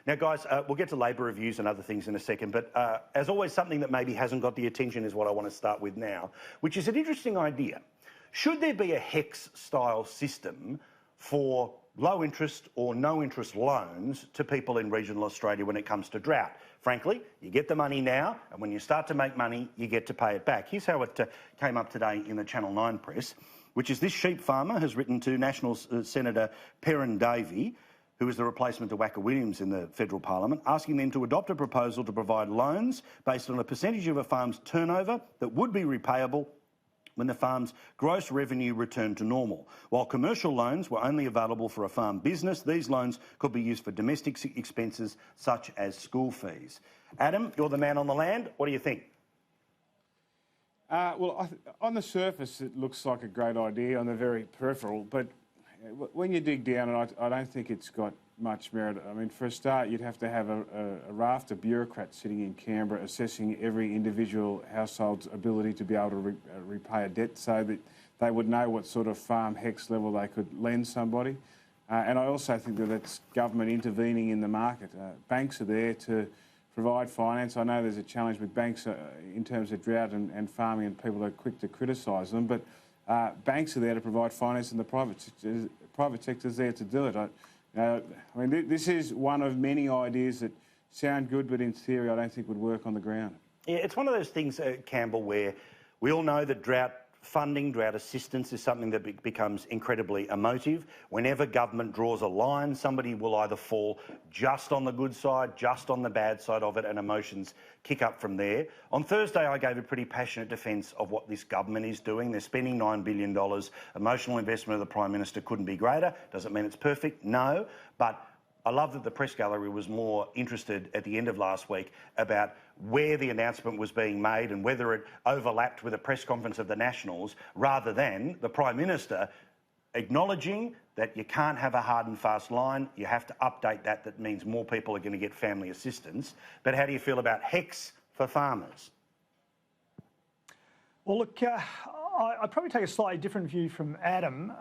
Now, guys, we'll get to Labor reviews and other things in a second, but as always, something that maybe hasn't got the attention is what I want to start with now, which is an interesting idea. Should there be a HECS-style system for low interest or no interest loans to people in regional Australia when it comes to drought? Frankly, you get the money now, and when you start to make money, you get to pay it back. Here's how it came up today in the Channel 9 press, which is this sheep farmer has written to National Senator Perrin Davey, who is the replacement to Wacker Williams in the federal parliament, asking them to adopt a proposal to provide loans based on a percentage of a farm's turnover that would be repayable when the farm's gross revenue returned to normal. While commercial loans were only available for a farm business, these loans could be used for domestic expenses such as school fees. Adam, you're the man on the land. What do you think? Well, on the surface, it looks like a great idea on the very peripheral, but when you dig down, I don't think it's got much merit. I mean, for a start, you'd have to have a raft of bureaucrats sitting in Canberra assessing every individual household's ability to be able to repay a debt so that they would know what sort of farm HECS level they could lend somebody. And I also think that it's government intervening in the market. Banks are there to provide finance. I know there's a challenge with banks in terms of drought and farming, and people are quick to criticise them, but banks are there to provide finance, and the private sector's there to do it. I mean, this is one of many ideas that sound good, but in theory I don't think would work on the ground. Yeah, it's one of those things, Campbell, where we all know that drought funding, drought assistance is something that becomes incredibly emotive. Whenever government draws a line, somebody will either fall just on the good side, just on the bad side of it, and emotions kick up from there. On Thursday, I gave a pretty passionate defence of what this government is doing. They're spending $9 billion. Emotional investment of the Prime Minister couldn't be greater. Doesn't mean it's perfect, no, but I love that the press gallery was more interested at the end of last week about where the announcement was being made and whether it overlapped with a press conference of the Nationals, rather than the Prime Minister acknowledging that you can't have a hard and fast line, you have to update that. That means more people are going to get family assistance. But how do you feel about HECS for farmers? Well, look, I'd probably take a slightly different view from Adam,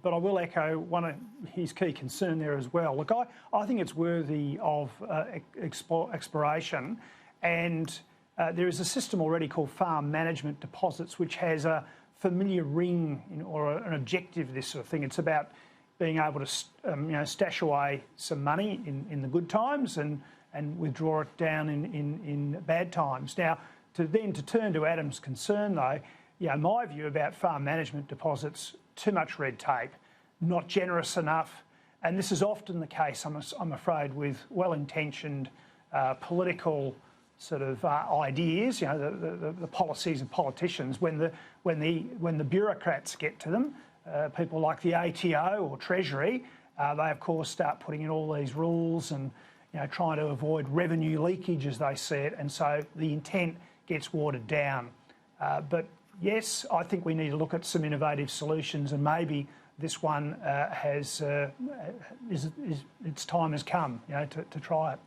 but I will echo one of his key concern there as well. Look, I think it's worthy of exploration, and there is a system already called farm management deposits, which has a familiar ring or an objective, this sort of thing. It's about being able to stash away some money in the good times and withdraw it down in bad times. Now, to turn to Adam's concern, though, my view about farm management deposits, too much red tape, not generous enough. And this is often the case, I'm afraid, with well-intentioned political sort of ideas, the policies of politicians. When the bureaucrats get to them, people like the ATO or Treasury, they of course start putting in all these rules and trying to avoid revenue leakage, as they see it, and so the intent gets watered down. But yes, I think we need to look at some innovative solutions, and maybe this one its time has come, to try it.